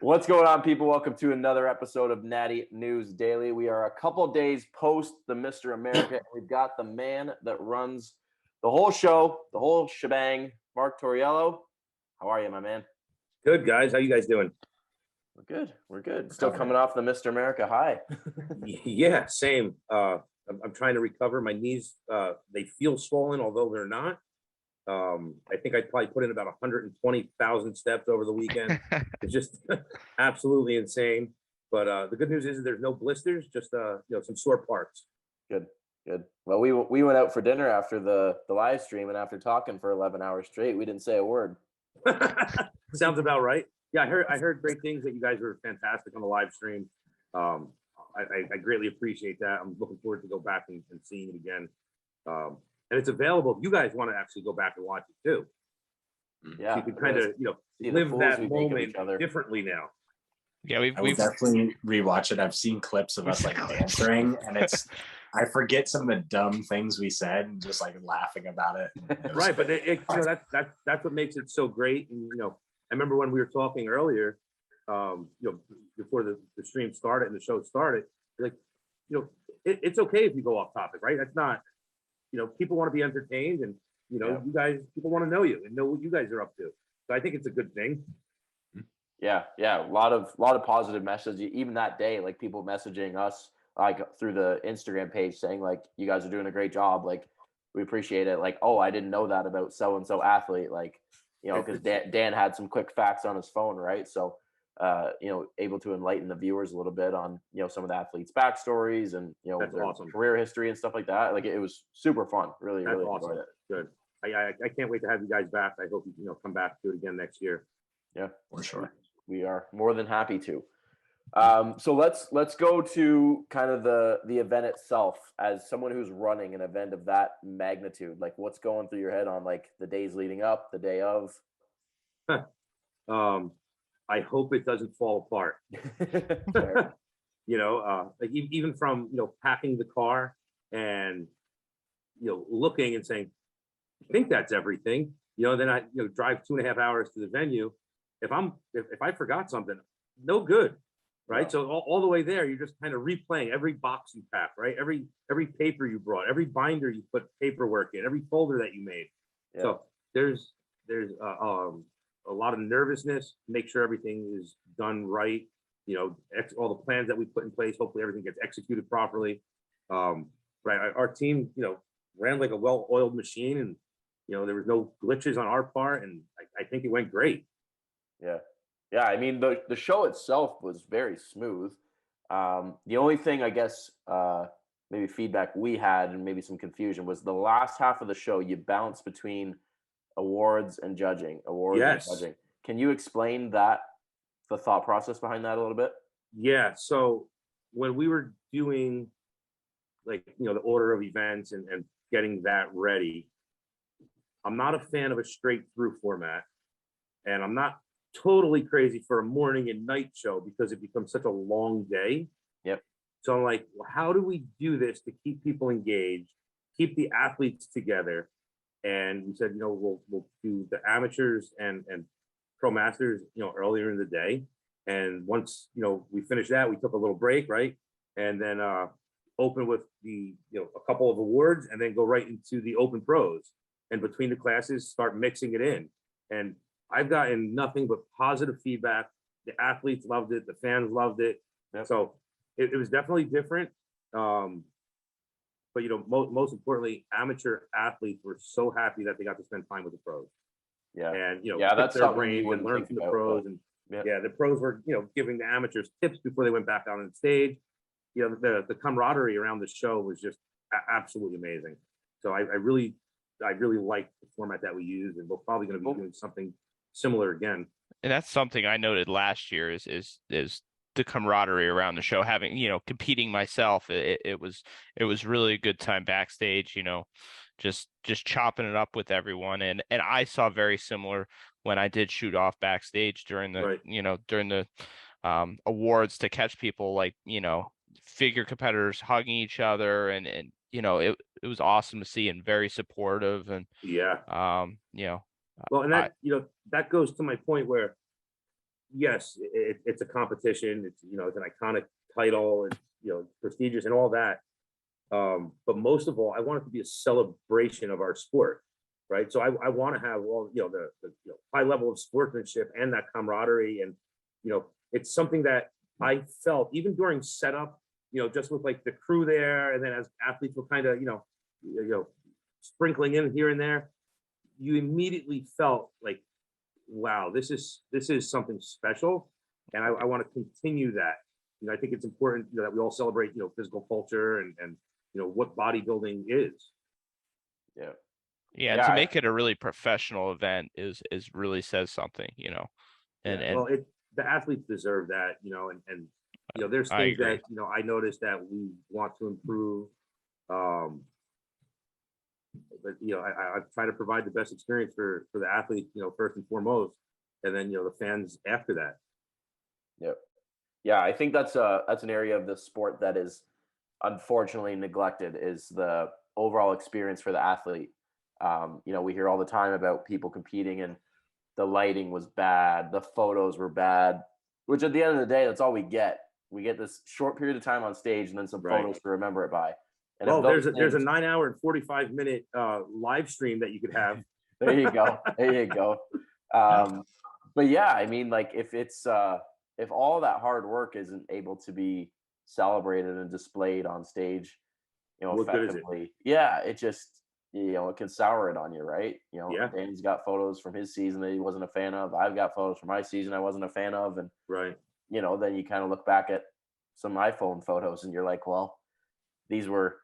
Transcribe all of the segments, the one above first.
What's going on, people? Welcome to another episode of Natty News Daily. We are a couple days post the Mr. America, and we've got the man that runs the whole show, the whole shebang, Marc Tauriello. How are you, my man? Good, guys. How you guys doing? We're good. We're good. Still coming off the Mr. America high. Yeah, same. I'm trying to recover. My knees, they feel swollen, although they're not. I think I probably put in about 120,000 steps over the weekend. It's just absolutely insane. But the good news is there's no blisters, just some sore parts. Good. Well, we went out for dinner after the live stream, and after talking for 11 hours straight, we didn't say a word. Sounds about right. Yeah, I heard great things that you guys were fantastic on the live stream. I greatly appreciate that. I'm looking forward to go back and seeing it again. And it's available if you guys want to actually go back and watch it too. Yeah, so you can kind of live that moment differently now. Yeah, we've definitely rewatched it. I've seen clips of us like answering, and I forget some of the dumb things we said and just like laughing about it. Right, but that's what makes it so great. And I remember when we were talking earlier, before the stream started and the show started, like it's okay if you go off topic, right? That's not. People want to be entertained, and you guys, people want to know you and know what you guys are up to. So I think it's a good thing. Yeah, a lot of positive messages. Even that day, like people messaging us like through the Instagram page saying like, you guys are doing a great job. Like, we appreciate it. Like, oh, I didn't know that about so and so athlete. Like, because Dan had some quick facts on his phone, right? So able to enlighten the viewers a little bit on some of the athletes' backstories and their awesome. career history and stuff like that. Like, it was super fun. Really awesome. Enjoyed it. Good. I can't wait to have you guys back. I hope you come back to it again next year. Yeah, for sure. We are more than happy to. So let's go to kind of the event itself. As someone who's running an event of that magnitude, like what's going through your head on like the days leading up, the day of? I hope it doesn't fall apart. Like even from packing the car and looking and saying, I think that's everything. Then I drive 2.5 hours to the venue. If I forgot something, no good, right? Wow. So all the way there, you're just kind of replaying every box you pack, right? Every paper you brought, every binder you put paperwork in, every folder that you made. Yeah. So there's a lot of nervousness, make sure everything is done right. All the plans that we put in place, hopefully everything gets executed properly. Right. Our team, ran like a well-oiled machine, and, there was no glitches on our part. And I think it went great. Yeah. I mean, the show itself was very smooth. The only thing, I guess, maybe feedback we had and maybe some confusion was the last half of the show, you bounce between awards and judging. Can you explain the thought process behind that a little bit? Yeah. So when we were doing the order of events and getting that ready, I'm not a fan of a straight through format, and I'm not totally crazy for a morning and night show because it becomes such a long day. Yep. So I'm like, well, how do we do this to keep people engaged, keep the athletes together? And we said, we'll do the amateurs and pro masters, earlier in the day. And once, we finished that, we took a little break, right? And then open with a couple of awards, and then go right into the open pros. And between the classes, start mixing it in. And I've gotten nothing but positive feedback. The athletes loved it. The fans loved it. Yep. So it was definitely different. But, most importantly, amateur athletes were so happy that they got to spend time with the pros. Yeah. And, that's their brains and learn from the pros. And the pros were, giving the amateurs tips before they went back out on stage. The camaraderie around the show was just absolutely amazing. So I really like the format that we use, and we're probably going to be doing something similar again. And that's something I noted last year is the camaraderie around the show. Having competing myself, it was really a good time backstage. Just chopping it up with everyone, and I saw very similar when I did shoot off backstage during the awards to catch people like figure competitors hugging each other, and it was awesome to see and very supportive, and well, and that that goes to my point where yes, it's a competition. It's, it's an iconic title, and, prestigious and all that. But most of all, I want it to be a celebration of our sport, right? So I want to have all, the high level of sportsmanship and that camaraderie. And, it's something that I felt even during setup, just with like the crew there. And then as athletes were kind of, sprinkling in here and there, you immediately felt like, wow, this is something special. And I want to continue that. I think it's important that we all celebrate, physical culture and what bodybuilding is. Yeah. Yeah, to make it a really professional event is really says something, and the athletes deserve that, and there's things that, I noticed that we want to improve. But, I try to provide the best experience for the athlete, first and foremost, and then, the fans after that. Yep. Yeah, I think that's an area of the sport that is unfortunately neglected, is the overall experience for the athlete. We hear all the time about people competing and the lighting was bad, the photos were bad, which at the end of the day, that's all we get. We get this short period of time on stage and then some photos to remember it by. And there's a 9 hour and 45-minute live stream that you could have. There you go. There you go. But yeah, I mean, like if all that hard work isn't able to be celebrated and displayed on stage, effectively, it just, it can sour it on you, right? Danny's got photos from his season that he wasn't a fan of. I've got photos from my season I wasn't a fan of. And, then you kind of look back at some iPhone photos and you're like, well, these were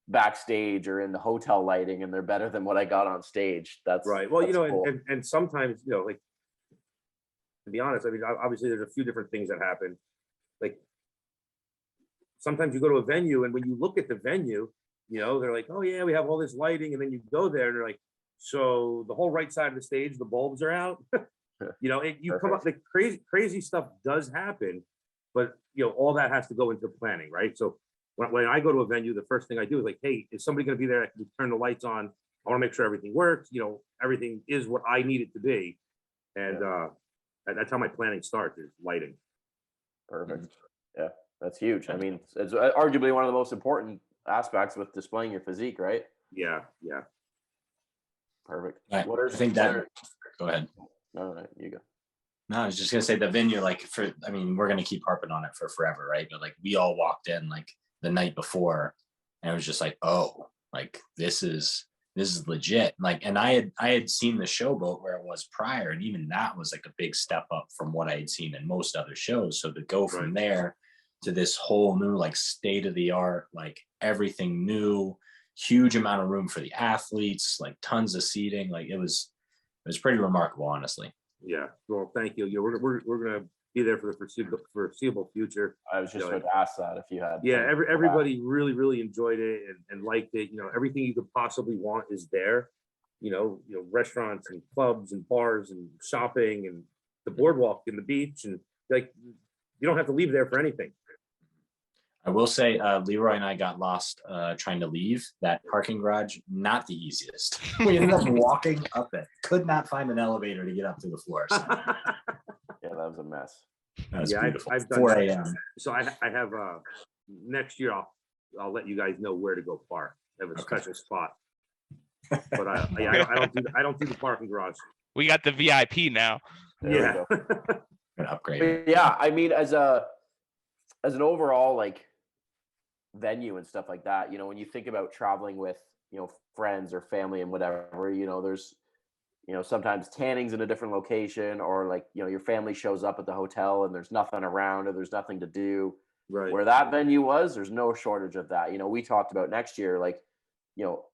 backstage or in the hotel lighting and they're better than what I got on stage. That's right. Well, that's cool. and sometimes, like, to be honest, I mean, obviously there's a few different things that happen. Like, sometimes you go to a venue and when you look at the venue, they're like, oh yeah, we have all this lighting. And then you go there and they're like, so the whole right side of the stage, the bulbs are out. You come up, like crazy stuff does happen, but all that has to go into planning, right? So when I go to a venue, the first thing I do is like, hey, is somebody going to be there? I can turn the lights on. I want to make sure everything works. Everything is what I need it to be. And that's how my planning starts, is lighting. Perfect. Yeah, that's huge. I mean, it's arguably one of the most important aspects with displaying your physique, right? Yeah. Perfect. Right. I think that. Go ahead. No, you go. No, I was just gonna say the venue, like we're gonna keep harping on it for forever, right? But like we all walked in like the night before, and it was just like, oh, like this is legit. Like, and I had seen the Showboat where it was prior, and even that was like a big step up from what I had seen in most other shows. So to go from there to this whole new, like, state of the art, like everything new, huge amount of room for the athletes, like tons of seating, like it was pretty remarkable, honestly. Yeah. Well, thank you. We're gonna be there for the foreseeable future. I was just going to ask that if you had. Yeah, everybody really enjoyed it and liked it. Everything you could possibly want is there. Restaurants and clubs and bars and shopping and the boardwalk and the beach, and like you don't have to leave there for anything. I will say, Leroy and I got lost trying to leave that parking garage. Not the easiest. We ended up walking up it. Could not find an elevator to get up to the floor. So. Yeah, that was a mess. That was beautiful. I've done 4 a.m. So I have next year I'll let you guys know where to go park. I have a special spot. But I don't do the parking garage. We got the VIP now. There we go. An upgrade. But yeah, I mean, as an overall, like, venue and stuff like that, when you think about traveling with friends or family and whatever, there's sometimes tanning's in a different location, or like your family shows up at the hotel and there's nothing around or there's nothing to do. Right. Where that venue was, there's no shortage of that. We talked about next year, like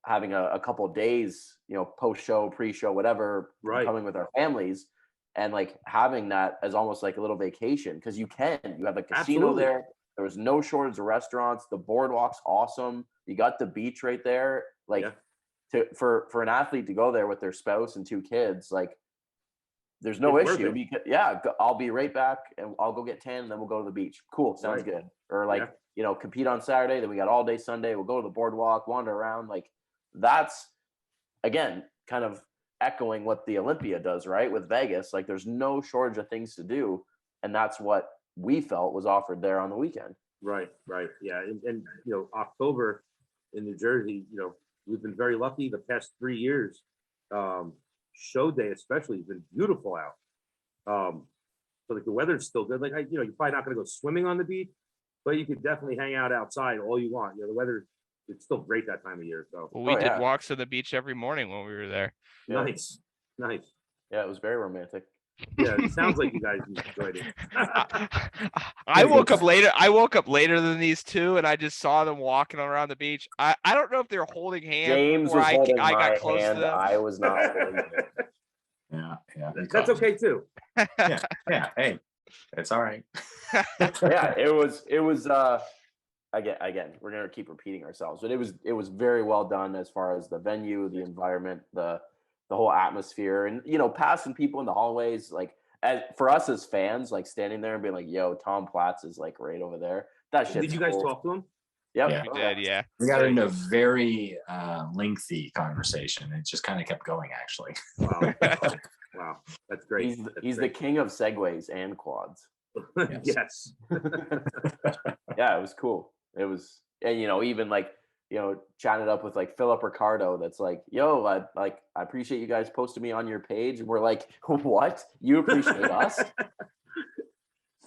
having a couple of days, post show, pre-show, whatever, coming with our families, and like having that as almost like a little vacation, because you have a casino there. There was no shortage of restaurants. The boardwalk's awesome. You got the beach right there. Like, for an athlete to go there with their spouse and 2 kids, like, there's no issue. Because, I'll be right back and I'll go get tan and then we'll go to the beach. Cool, sounds good. Or like, compete on Saturday, then we got all day Sunday. We'll go to the boardwalk, wander around. Like, that's, again, kind of echoing what the Olympia does, right? With Vegas, like, there's no shortage of things to do. and that's what we felt was offered there on the weekend. Right. Yeah. And October in New Jersey, we've been very lucky the past 3 years. Show day especially has been beautiful out. So like the weather's still good. Like you're probably not going to go swimming on the beach, but you could definitely hang out outside all you want. The weather, it's still great that time of year. So Well, we did yeah. walks on the beach every morning when we were there. Yeah. Nice. Yeah, it was very romantic. Yeah, it sounds like you guys enjoyed it. I woke up later. I woke up later than these two, and I just saw them walking around the beach. I don't know if they were holding hands. James was holding my hand. I was not holding it. Yeah. That's okay too. Yeah. Hey, it's all right. Yeah, it was again, we're gonna keep repeating ourselves, but it was very well done as far as the venue, the environment, the whole atmosphere, and passing people in the hallways, like for us as fans, like standing there and being like, yo, Tom Platz is like right over there. That shit. Did you guys talk to him? Yep. Yeah. We did, yeah. We got into a very lengthy conversation. It just kind of kept going, actually. Wow, that's great. He's the king of segways and quads. Yes. Yeah, it was cool. It was, and even like chatted up with like Philip Ricardo. That's like, yo, I appreciate you guys posting me on your page, and we're like, what? You appreciate us?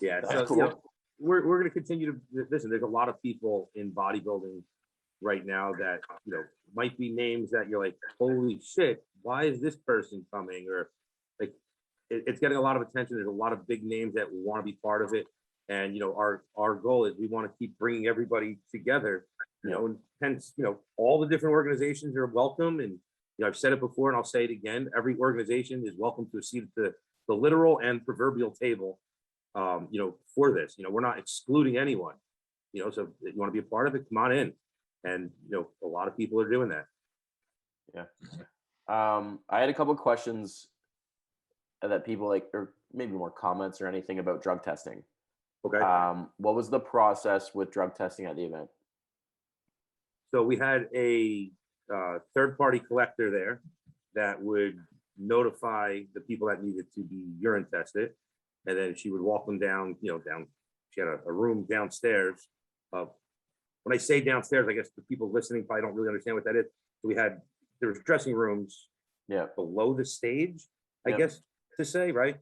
Yeah, that's so cool. We're going to continue to listen. There's a lot of people in bodybuilding right now that might be names that you're like, holy shit, why is this person coming? Or like it's getting a lot of attention. There's a lot of big names that want to be part of it, and our goal is we want to keep bringing everybody together. And hence all the different organizations are welcome. And I've said it before and I'll say it again. Every organization is welcome to a seat at the literal and proverbial table. For this, we're not excluding anyone. So if you want to be a part of it, come on in. And a lot of people are doing that. Yeah. I had a couple of questions that people like, or maybe more comments or anything about drug testing. Okay. What was the process with drug testing at the event? So we had a third-party collector there that would notify the people that needed to be urine tested, and then she would walk them down. She had a room downstairs. When I say downstairs, I guess the people listening probably don't really understand what that is. So there was dressing rooms below the stage, I guess to say, right?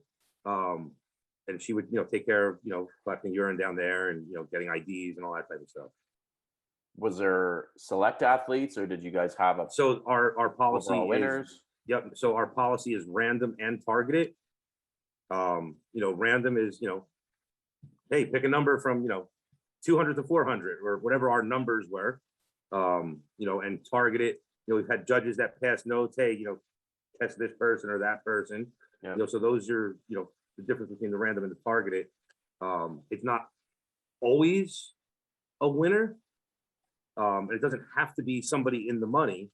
And she would take care of collecting urine down there and getting IDs and all that type of stuff. Was there select athletes, or did you guys have a so our policy winners? So our policy is random and targeted. Random is hey, pick a number from 200 to 400 or whatever our numbers were. And targeted. We've had judges that pass notes. Hey, test this person or that person. So those are the difference between the random and the targeted. It's not always a winner. It doesn't have to be somebody in the money.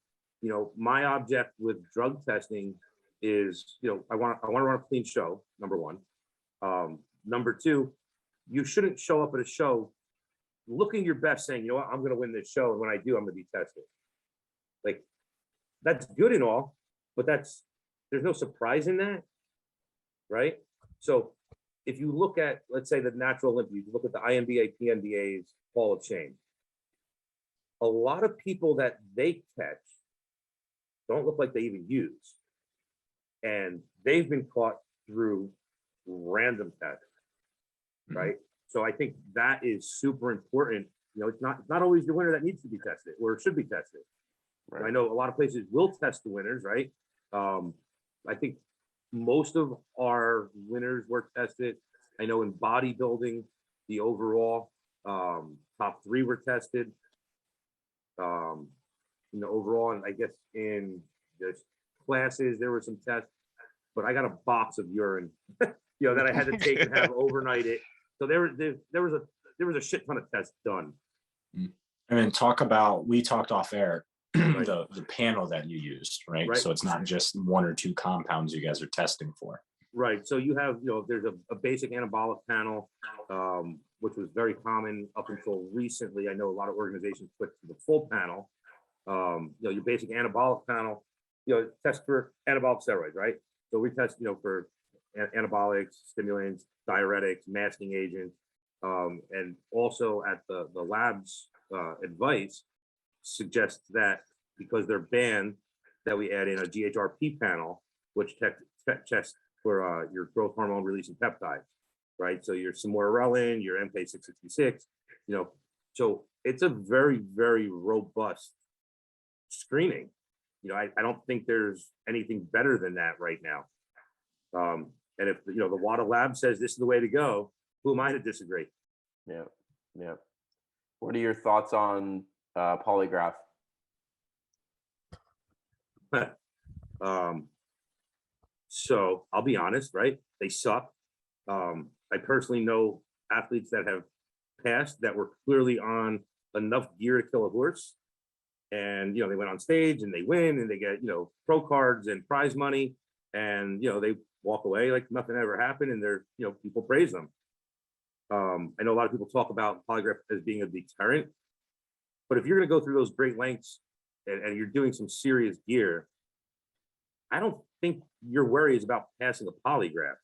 My object with drug testing is, I want to run a clean show, number one. Number two, you shouldn't show up at a show looking your best saying, I'm going to win this show. And when I do, I'm going to be tested. Like, that's good and all, but there's no surprise in that. Right. So if you look at, let's say, the Natural Olympians, you look at the INBA, PNBA's Hall of Shame. A lot of people that they catch don't look like they even use. And they've been caught through random tests, right? So I think that is super important. It's not always the winner that needs to be tested or should be tested. Right. I know a lot of places will test the winners, right? I think most of our winners were tested. I know in bodybuilding, the overall top 3 were tested. Overall, and I guess in the classes there were some tests, but I got a box of urine, that I had to take and have overnighted. So there was a shit ton of tests done. And then we talked off air, right. the panel that you used, right? So it's not just 1 or 2 compounds you guys are testing for. Right. So you have, there's a basic anabolic panel, which was very common up until recently. I know a lot of organizations switched to the full panel. Your basic anabolic panel, test for anabolic steroids, right? So we test, for anabolics, stimulants, diuretics, masking agents, and also at the lab's advice suggests that because they're banned, that we add in a GHRP panel, which checks for your growth hormone releasing peptides, right? So your samorelin, your MK666, so it's a very, very robust screening. I don't think there's anything better than that right now. And if the WADA lab says this is the way to go, who am I to disagree? Yeah. What are your thoughts on polygraph? So I'll be honest, right? They suck. I personally know athletes that have passed that were clearly on enough gear to kill a horse. And, they went on stage and they win and they get, pro cards and prize money. And, they walk away like nothing ever happened. And they're, people praise them. I know a lot of people talk about polygraph as being a deterrent. But if you're going to go through those great lengths and you're doing some serious gear, I don't think your worry is about passing a polygraph.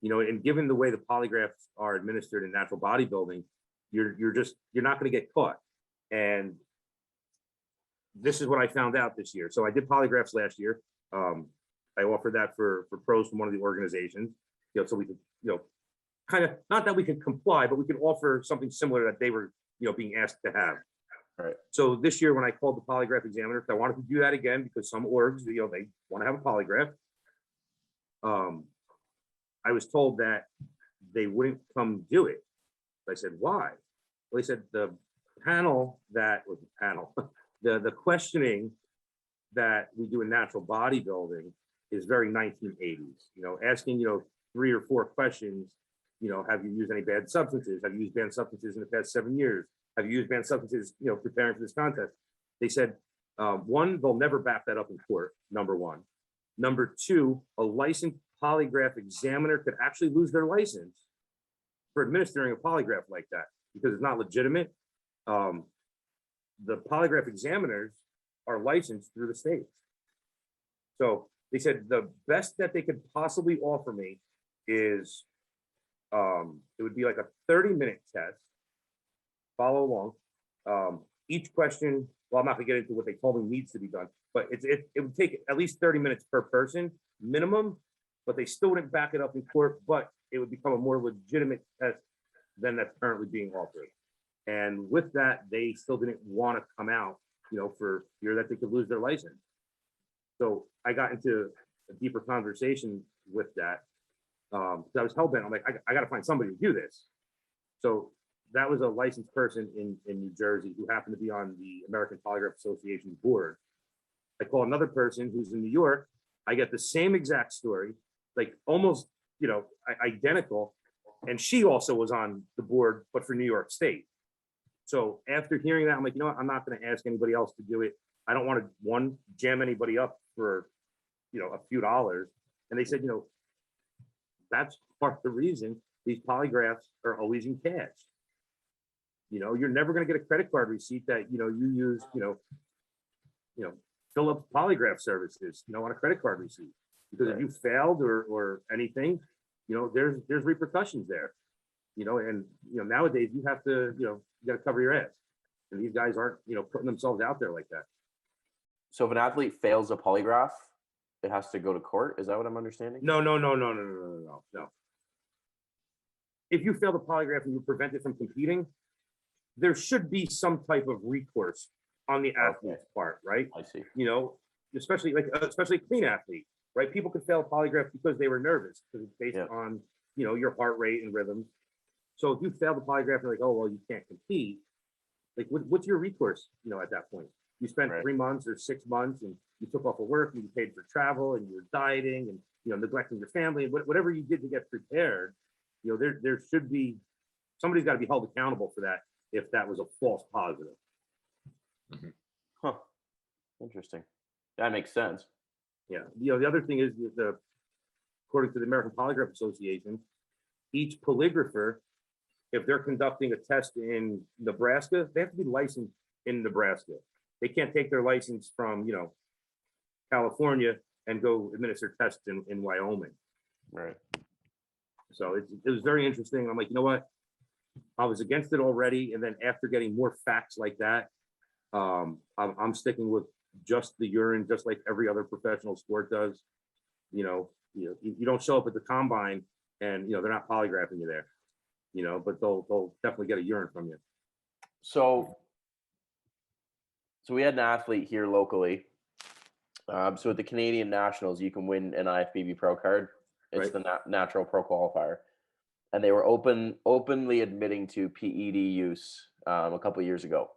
And given the way the polygraphs are administered in natural bodybuilding, you're not going to get caught. And this is what I found out this year. So I did polygraphs last year. I offered that for pros from one of the organizations, so we could, kind of, not that we could comply, but we could offer something similar that they were, being asked to have. Right. So this year when I called the polygraph examiner, if I wanted to do that again, because some orgs, they want to have a polygraph, I was told that they wouldn't come do it. I said, why? Well, they said the the questioning that we do in natural bodybuilding is very 1980s, asking, 3 or 4 questions, have you used any banned substances? Have you used banned substances in the past 7 years? Have you used banned substances, preparing for this contest? They said, one, they'll never back that up in court, number one. Number two, a licensed polygraph examiner could actually lose their license for administering a polygraph like that because it's not legitimate. The polygraph examiners are licensed through the states. So they said the best that they could possibly offer me is it would be like a 30-minute test, follow along. Each question, well, I'm not gonna get into what they told me needs to be done, but it would take at least 30 minutes per person minimum, but they still wouldn't back it up in court, but it would become a more legitimate test than that's currently being offered. And with that, they still didn't want to come out, for fear that they could lose their license. So I got into a deeper conversation with that. I was hell-bent. I'm like, I got to find somebody to do this. So that was a licensed person in New Jersey who happened to be on the American Polygraph Association board. I call another person who's in New York. I get the same exact story, like almost, identical. And she also was on the board, but for New York State. So after hearing that, I'm like, I'm not going to ask anybody else to do it. I don't want to, jam anybody up for, a few dollars. And they said, that's part of the reason these polygraphs are always in cash. You're never going to get a credit card receipt that, you use, Philips polygraph services, on a credit card receipt. Because if you failed or anything, there's repercussions there. And nowadays you have to, you got to cover your ass. And these guys aren't, putting themselves out there like that. So if an athlete fails a polygraph, it has to go to court. Is that what I'm understanding? No. If you fail the polygraph and you prevent it from competing, there should be some type of recourse on the athlete's part, right? I see. Especially a clean athlete, right? People could fail a polygraph because they were nervous because it's based on, your heart rate and rhythms. So if you fail the polygraph, you're like, oh, well, you can't compete. Like, what's your recourse, at that point? You spent 3 months or 6 months and you took off of work and you paid for travel and you're dieting and, neglecting your family and whatever you did to get prepared, there should be, somebody's got to be held accountable for that if that was a false positive. Mm-hmm. Huh. Interesting. That makes sense. Yeah. The other thing is according to the American Polygraph Association, each polygrapher, if they're conducting a test in Nebraska, they have to be licensed in Nebraska. They can't take their license from, California and go administer tests in Wyoming. Right. So it was very interesting. I'm like, you know what? I was against it already. And then after getting more facts like that, I'm sticking with just the urine, just like every other professional sport does. You don't show up at the combine and, they're not polygraphing you there, but they'll definitely get a urine from you. So we had an athlete here locally. So at the Canadian Nationals, you can win an IFBB Pro card. It's Right. the natural pro qualifier, and they were openly admitting to PED use a couple of years ago,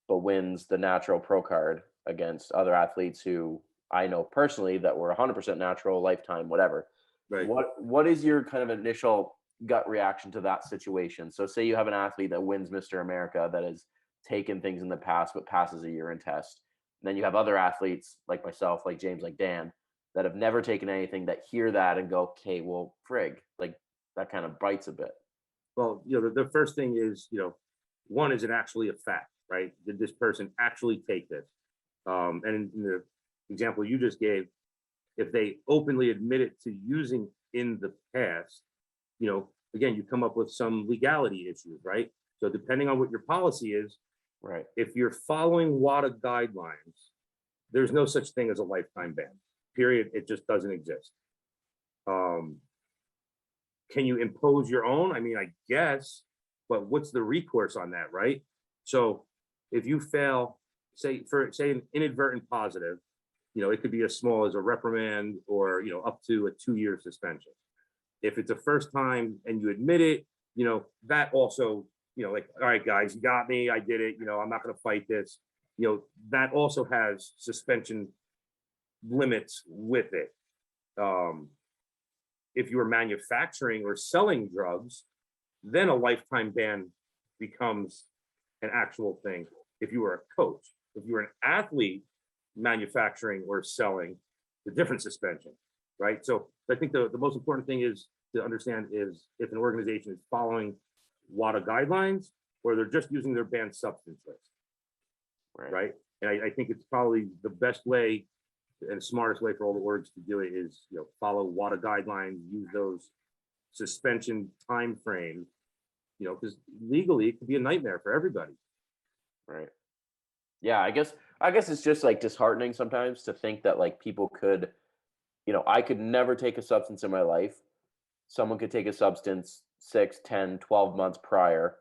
but wins the natural pro card against other athletes who I know personally that were 100% natural, lifetime, whatever. Right. What is your kind of initial gut reaction to that situation? So say you have an athlete that wins Mr. America that has taken things in the past but passes a urine test. And then you have other athletes like myself, like James, like Dan, that have never taken anything, that hear that and go, okay, well, frig, like that kind of bites a bit. Well, the first thing is, one, is it actually a fact, right? Did this person actually take this? And in the example you just gave, if they openly admitted to using in the past, again, you come up with some legality issues, right? So depending on what your policy is, Right. if you're following WADA guidelines, there's no such thing as a lifetime ban, period. It just doesn't exist. Can you impose your own? I mean, I guess, but what's the recourse on that, right? So if you fail, say an inadvertent positive, it could be as small as a reprimand or, up to a 2-year suspension. If it's a first time and you admit it, that also, like, all right, guys, you got me, I did it, I'm not going to fight this. That also has suspension limits with it. If you were manufacturing or selling drugs, then a lifetime ban becomes an actual thing. If you were a coach, if you were an athlete manufacturing or selling, the different suspension, right? So I think the most important thing is to understand is if an organization is following WADA guidelines or they're just using their banned substance list, right? And I think it's probably the best way and smartest way for all the orgs to do it is, follow WADA guidelines, use those suspension time frames, because legally it could be a nightmare for everybody. Right. Yeah, I guess it's just like disheartening sometimes to think that like people could, I could never take a substance in my life. Someone could take a substance 6, 10, 12 months prior,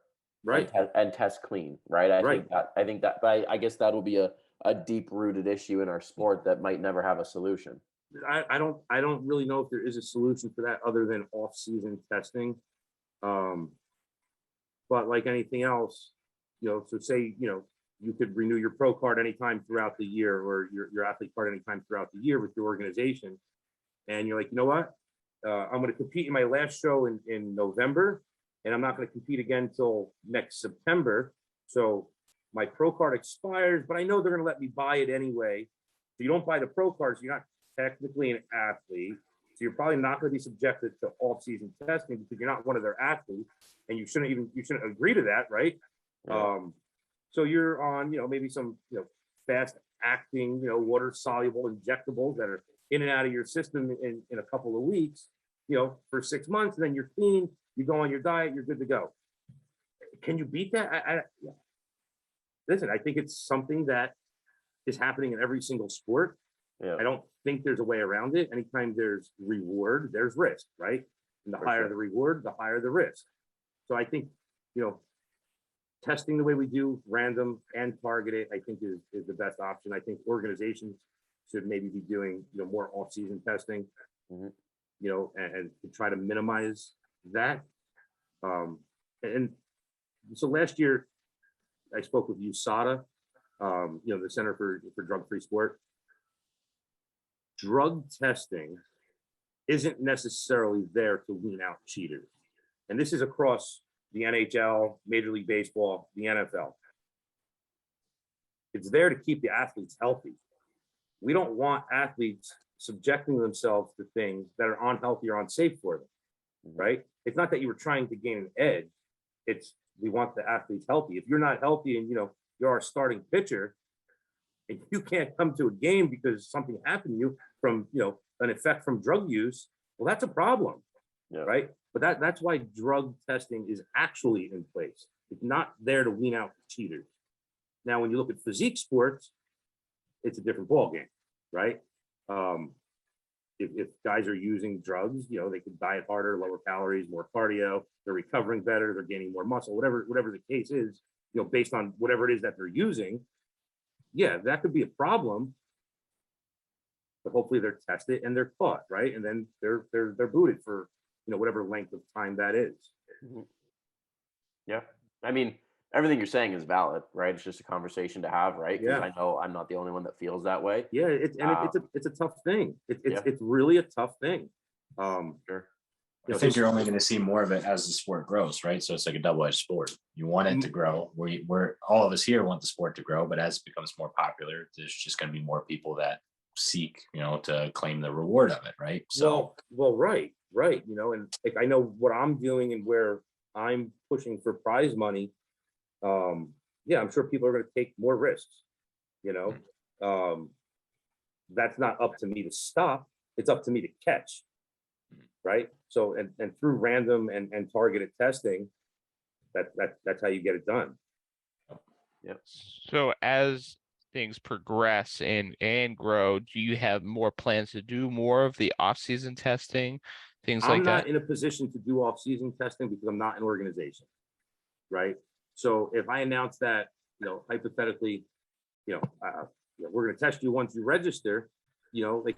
Right. and test clean, right? I Right. think that, but I guess that'll be a deep rooted issue in our sport that might never have a solution. I don't really know if there is a solution for that other than off-season testing. But like anything else, so say, you could renew your pro card anytime throughout the year or your athlete card anytime throughout the year with your organization. And you're like, you know what? I'm going to compete in my last show in November, and I'm not going to compete again until next September. So my pro card expires, but I know they're going to let me buy it anyway. So you don't buy the pro cards, you're not technically an athlete. So you're probably not going to be subjected to off-season testing because you're not one of their athletes, and you shouldn't agree to that, right? Right. So you're on, maybe some, fast acting, water soluble injectables that are in and out of your system in a couple of weeks, for 6 months, and then you're clean, you go on your diet, you're good to go. Can you beat that? Listen, I think it's something that is happening in every single sport. Yeah. I don't think there's a way around it. Anytime there's reward, there's risk, right? And the higher the reward, the higher the risk. So I think, testing the way we do, random and targeted, I think is the best option. I think organizations should maybe be doing, more off-season testing, Mhm. And to try to minimize that. And so last year, I spoke with USADA, the Center for Drug-Free Sport. Drug testing isn't necessarily there to wean out cheaters. And this is across the NHL, Major League Baseball, the NFL. It's there to keep the athletes healthy. We don't want athletes subjecting themselves to things that are unhealthy or unsafe for them, right? It's not that you were trying to gain an edge. It's we want the athletes healthy. If you're not healthy and, you're our starting pitcher and you can't come to a game because something happened to you from, an effect from drug use, well, that's a problem, Yeah. right? But that's why drug testing is actually in place. It's not there to wean out cheaters. Now, when you look at physique sports, it's a different ballgame, right? If guys are using drugs, you know, they can diet harder, lower calories, more cardio, they're recovering better, they're gaining more muscle, whatever the case is, you know, based on whatever it is that they're using. Yeah, that could be a problem, but hopefully they're tested and they're caught, right? And then they're booted for, you know, whatever length of time that is. Yeah. I mean, everything you're saying is valid, right? It's just a conversation to have, right? Because Yeah. I know I'm not the only one that feels that way. Yeah, it's a tough thing. Yeah. It's really a tough thing. Sure. I think you're only going to see more of it as the sport grows, right? So it's like a double-edged sword. You want it to grow. We're all of us here want the sport to grow, but as it becomes more popular, there's just going to be more people that seek, you know, to claim the reward of it, right? So, well, right. You know, and like I know what I'm doing and where I'm pushing for prize money. Yeah, I'm sure people are going to take more risks. You know, that's not up to me to stop. It's up to me to catch. Right. So, and through random and targeted testing, that's how you get it done. Yep. So as things progress and grow, do you have more plans to do more of the off-season testing, things like I'm not that? in a position to do off-season testing because I'm not an organization. Right. So if I announce that, you know, hypothetically, you know, we're going to test you once you register, you know, like,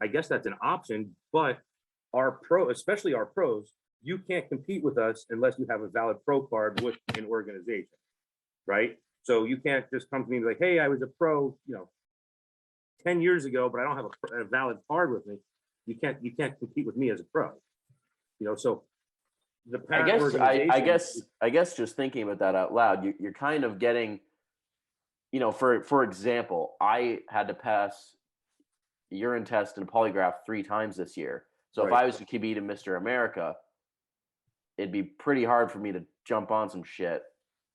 I guess that's an option, but especially our pros, you can't compete with us unless you have a valid pro card with an organization, right? So you can't just come to me and be like, hey, I was a pro, you know, 10 years ago, but I don't have a valid card with me. You can't compete with me as a pro, you know. So the I guess just thinking about that out loud, you're kind of getting, you know, for example, I had to pass a urine test and a polygraph 3 times this year. So if I was to compete in Mr. America, it'd be pretty hard for me to jump on some shit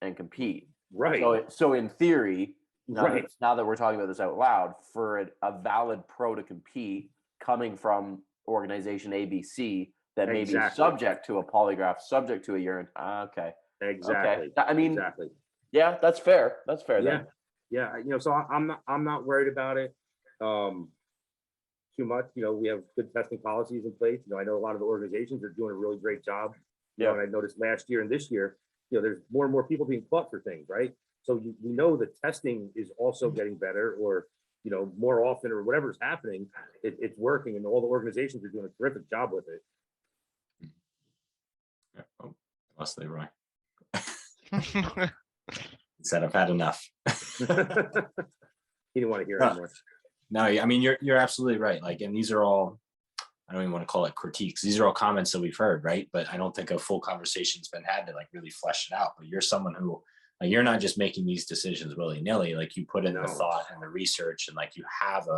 and compete. Right. So in theory, Right. now that we're talking about this out loud, for a valid pro to compete coming from organization ABC that may be subject to a polygraph, subject to a urine. Okay. Exactly. Okay. I mean, exactly. Yeah, that's fair. That's fair. Yeah. Then. Yeah. You know, so I'm not worried about it. Too much. You know, we have good testing policies in place. You know, I know a lot of the organizations are doing a really great job. You know, and I noticed last year and this year, you know, there's more and more people being caught for things, right? So we know the testing is also getting better, or, you know, more often, or whatever's happening, it's working, and all the organizations are doing a terrific job with it. Yeah. Oh, lost Leroy. He said, I've had enough. He didn't want to hear anymore. No, I mean, you're absolutely right. Like, and these are all, I don't even want to call it critiques. These are all comments that we've heard, right? But I don't think a full conversation's been had to like really flesh it out. But you're someone who, like, you're not just making these decisions willy-nilly. Like, you put in the thought and the research, and like you have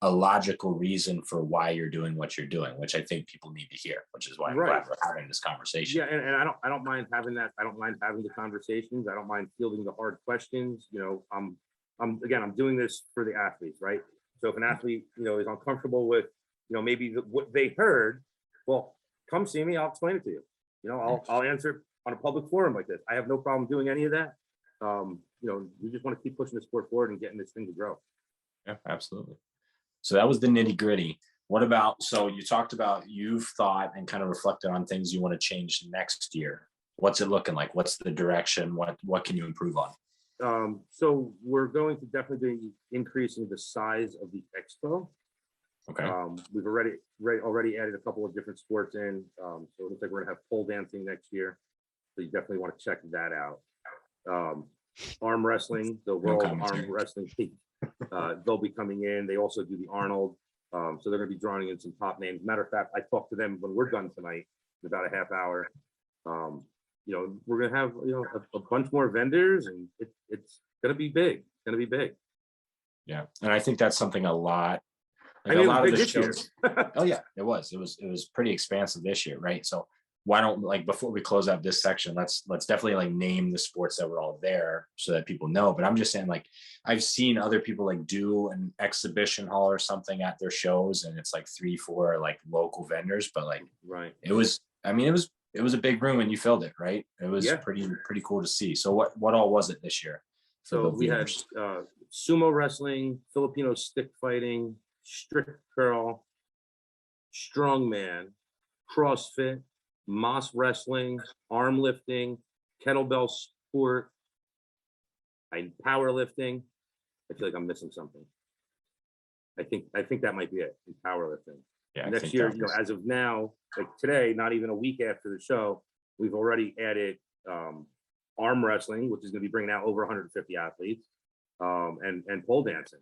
a logical reason for why you're doing what you're doing, which I think people need to hear, which is why I'm glad we're having this conversation. Yeah, and I don't mind having that. I don't mind having the conversations. I don't mind fielding the hard questions. You know, I'm doing this for the athletes, right? So if an athlete, you know, is uncomfortable with, you know, maybe what they heard, well, come see me. I'll explain it to you. You know, I'll answer on a public forum like this. I have no problem doing any of that. You know, we just want to keep pushing the sport forward and getting this thing to grow. Yeah, absolutely. So that was the nitty gritty. What about, so you talked about, you've thought and kind of reflected on things you want to change next year. What's it looking like? What's the direction? What can you improve on? So we're going to definitely be increasing the size of the expo. Okay. We've already added a couple of different sports in. So it looks like we're gonna have pole dancing next year. So you definitely want to check that out. Arm wrestling, the World Arm Wrestling League, they'll be coming in. They also do the Arnold. So they're going to be drawing in some top names. Matter of fact, I talked to them when we're done tonight in about a half hour. You know, we're going to have, you know, a bunch more vendors, and it's going to be big. It's going to be big. Yeah, and I think that's something a lot. Like, I mean, a lot of the shows. Oh yeah, it was pretty expansive this year, right? So why don't, like, before we close out this section, let's definitely like name the sports that were all there so that people know. But I'm just saying, like, I've seen other people like do an exhibition hall or something at their shows, and it's like 3-4 like local vendors, but like, right, it was I mean, it was a big room and you filled it, right? It was Yeah. pretty cool to see. So what all was it this year for So the we had viewers? sumo wrestling, Filipino stick fighting, strict curl, strongman, CrossFit, Moss wrestling, arm lifting, kettlebell sport, and powerlifting. I feel like I'm missing something. I think that might be it in powerlifting. Yeah, I Next think year, that was- as of now, like today, not even a week after the show, we've already added arm wrestling, which is going to be bringing out over 150 athletes, and pole dancing.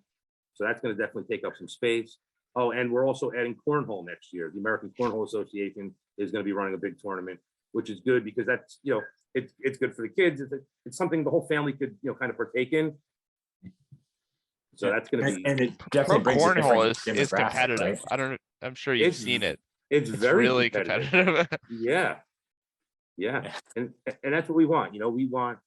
So that's going to definitely take up some space. Oh, and we're also adding cornhole next year. The American Cornhole Association is going to be running a big tournament, which is good because that's, it's good for the kids. It's something the whole family could, kind of partake in. So that's going to be, and it definitely brings a Cornhole different is demographic, competitive. right? I'm sure you've It's- seen it. it's It's very really competitive. competitive. Yeah. Yeah. And that's what we want. We want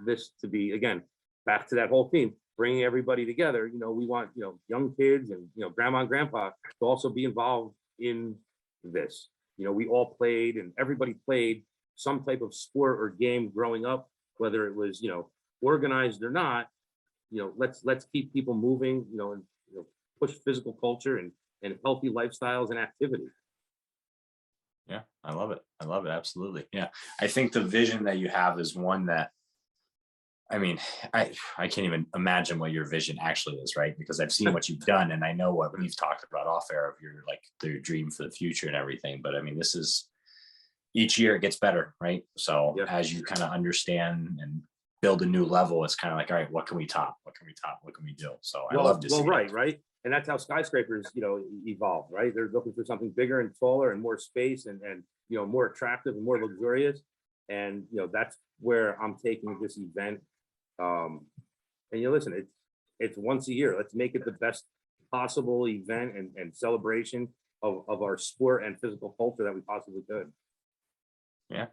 this to be, again, back to that whole theme, bringing everybody together. We want, young kids and, grandma and grandpa to also be involved in this. We all played and everybody played some type of sport or game growing up, whether it was, organized or not. Let's keep people moving, and push physical culture and healthy lifestyles and activity. Yeah, I love it. I love it. Absolutely. Yeah. I think the vision that you have is one that, I mean, I can't even imagine what your vision actually is, right? Because I've seen what you've done and I know what we've talked about off air of your dream for the future and everything. But I mean, this is each year it gets better, right? So Yeah. as you kind of understand and build a new level, it's kind of like, all right, what can we top? What can we top? What can we do? So I love to see that. Right. And that's how skyscrapers, evolve, right? They're looking for something bigger and taller and more space and more attractive and more luxurious. And, that's where I'm taking this event. And listen, it's once a year. Let's make it the best possible event and celebration of our sport and physical culture that we possibly could. Yeah,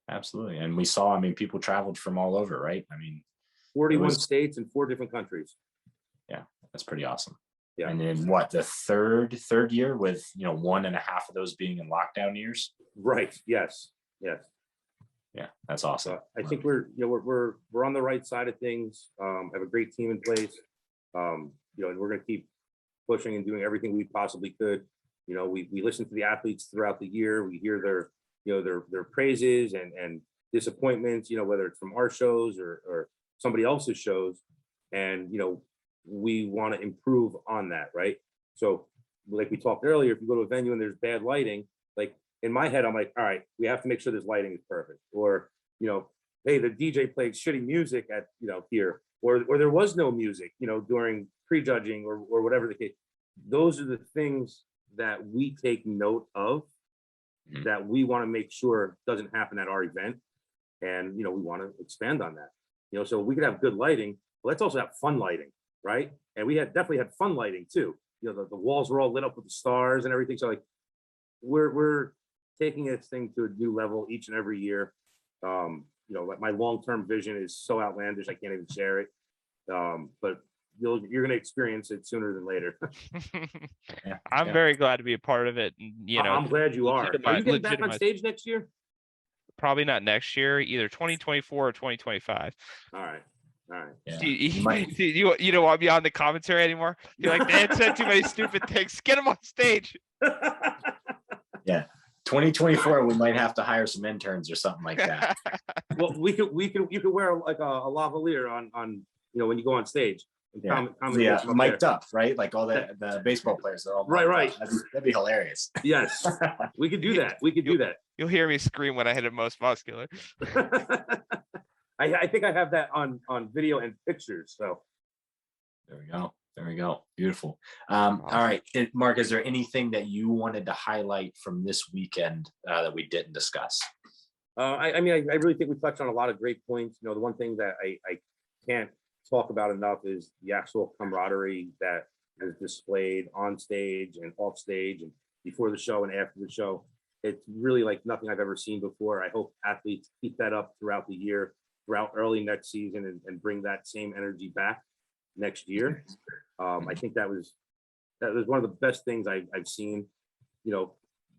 absolutely. And we saw, I mean, people traveled from all over, right? I mean, 41 states and 4 different countries. Yeah, that's pretty awesome. Yeah. And then what, the third year with 1.5 of those being in lockdown years? Right. Yes. Yeah, that's awesome. I think we're on the right side of things. Have a great team in place. And we're going to keep pushing and doing everything we possibly could. We listen to the athletes throughout the year. We hear their praises and disappointments, whether it's from our shows or somebody else's shows. And, we want to improve on that. Right. So like we talked earlier, if you go to a venue and there's bad lighting, like in my head, I'm like, all right, we have to make sure this lighting is perfect. Or, hey, the DJ played shitty music at, here, or there was no music, during prejudging or whatever the case. Those are the things that we take note of that we want to make sure doesn't happen at our event. And, we want to expand on that, so we could have good lighting, but let's also have fun lighting. Right. And we definitely had fun lighting too. The walls were all lit up with the stars and everything. So like we're taking this thing to a new level each and every year. Like my long-term vision is so outlandish, I can't even share it. But you're going to experience it sooner than later. I'm very glad to be a part of it. I'm glad you are. Are you getting back on stage next year? Probably not next year, either 2024 or 2025. All right. Yeah. You don't want me on the commentary anymore? You're like, Dan said too many stupid things. Get him on stage. Yeah. 2024, we might have to hire some interns or something like that. Well, you could wear like a lavalier on when you go on stage. Mic'd up, right? Like all the baseball players are all right. That'd be hilarious. Yes, we could do that. You'll hear me scream when I hit a most muscular. I think I have that on video and pictures. So there we go. Beautiful. All right, Marc, is there anything that you wanted to highlight from this weekend that we didn't discuss? I really think we touched on a lot of great points. The one thing that I can't talk about enough is the actual camaraderie that is displayed on stage and off stage and before the show and after the show. It's really like nothing I've ever seen before. I hope athletes keep that up throughout the year, throughout early next season, and bring that same energy back next year. I think that was one of the best things I've seen.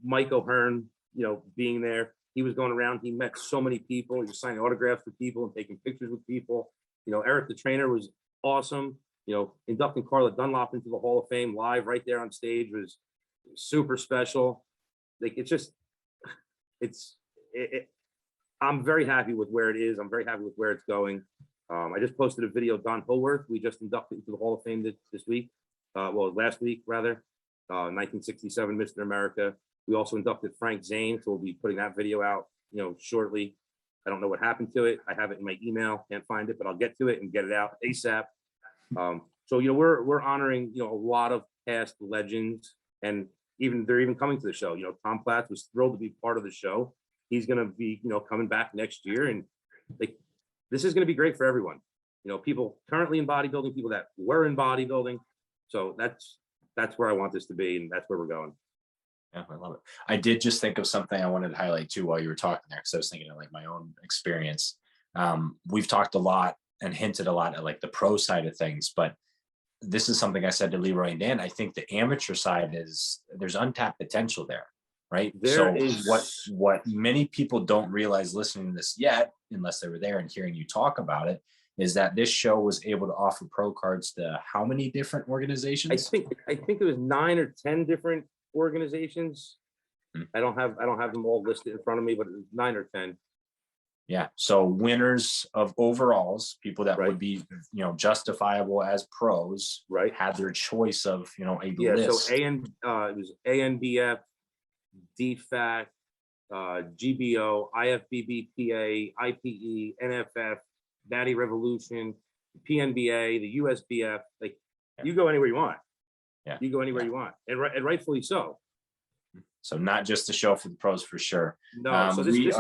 Mike O'Hearn being there. He was going around. He met so many people. He was signing autographs for people and taking pictures with people. Eric, the trainer, was awesome. Inducting Carla Dunlop into the Hall of Fame live right there on stage was super special. Like, I'm very happy with where it is. I'm very happy with where it's going. I just posted a video of Don Howarth. We just inducted into the Hall of Fame this week. Last week, rather. 1967 Mr. America. We also inducted Frank Zane, so we'll be putting that video out, shortly. I don't know what happened to it. I have it in my email. Can't find it, but I'll get to it and get it out ASAP. So we're honoring a lot of past legends, and they're even coming to the show. Tom Platz was thrilled to be part of the show. He's going to be coming back next year, and this is going to be great for everyone. People currently in bodybuilding, people that were in bodybuilding. So that's where I want this to be, and that's where we're going. Yeah, I love it. I did just think of something I wanted to highlight too while you were talking there, because I was thinking of my own experience. We've talked a lot and hinted a lot at the pro side of things, but this is something I said to Leroy and Dan. I think the amateur side there's untapped potential there, right? What many people don't realize listening to this yet, unless they were there and hearing you talk about it, is that this show was able to offer pro cards to how many different organizations? I think it was 9 or 10 different organizations. I don't have them all listed in front of me, but it was 9 or 10. Yeah. So winners of overalls, people that would be, justifiable as pros, right, had their choice of, a list. So it was ANBF, DFAC, GBO, IFBB, PA, IPE, NFF, Natty Revolution, PNBA, the USBF. You go anywhere you want. Yeah. You go anywhere you want, and rightfully so. So not just the show for the pros, for sure. No. So this is.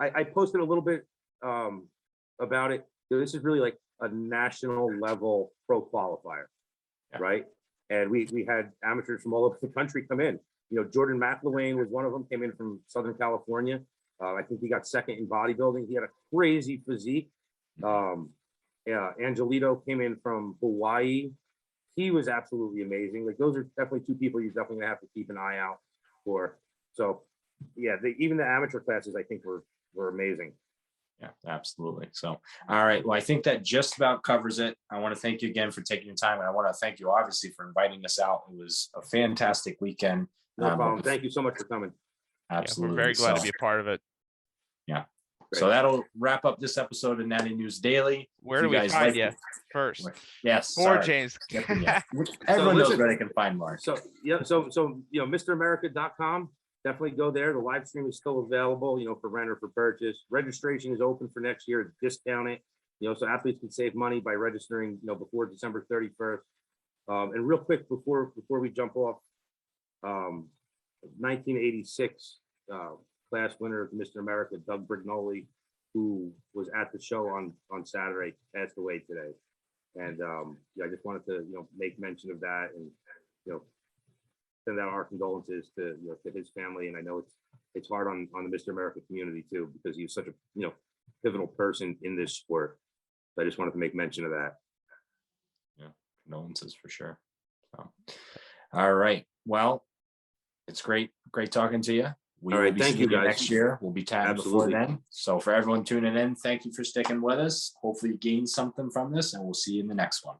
I posted a little bit about it. This is really like a national level pro qualifier, right? And we had amateurs from all over the country come in. Jordan McIlwain was one of them, came in from Southern California. I think he got second in bodybuilding. He had a crazy physique. Angelito came in from Hawaii. He was absolutely amazing. Those are definitely two people you're definitely gonna have to keep an eye out for. So yeah, even the amateur classes, I think, were amazing. Yeah, absolutely. So, all right. Well, I think that just about covers it. I want to thank you again for taking your time. And I want to thank you, obviously, for inviting us out. It was a fantastic weekend. No problem. Thank you so much for coming. Absolutely. Yeah, we're very glad to be a part of it. Yeah. Great. So that'll wrap up this episode of Natty News Daily. Where do we find you first? Yes. Or James. Everyone knows where they can find Marc. So MrAmerica.com. Definitely go there. The live stream is still available, for rent or for purchase. Registration is open for next year. Discount it, so athletes can save money by registering, before December 31st. And real quick, before we jump off, 1986 class winner of Mr. America, Doug Brignoli, who was at the show on Saturday, passed away today. And I just wanted to, make mention of that, and send out our condolences to his family. And I know it's hard on the Mr. America community too, because he's such a pivotal person in this sport. So I just wanted to make mention of that. Yeah, condolences for sure. So, all right. Well, it's great talking to you. We all right, will be thank you guys. Next year we'll be chatting before then. So for everyone tuning in, thank you for sticking with us. Hopefully you gained something from this, and we'll see you in the next one.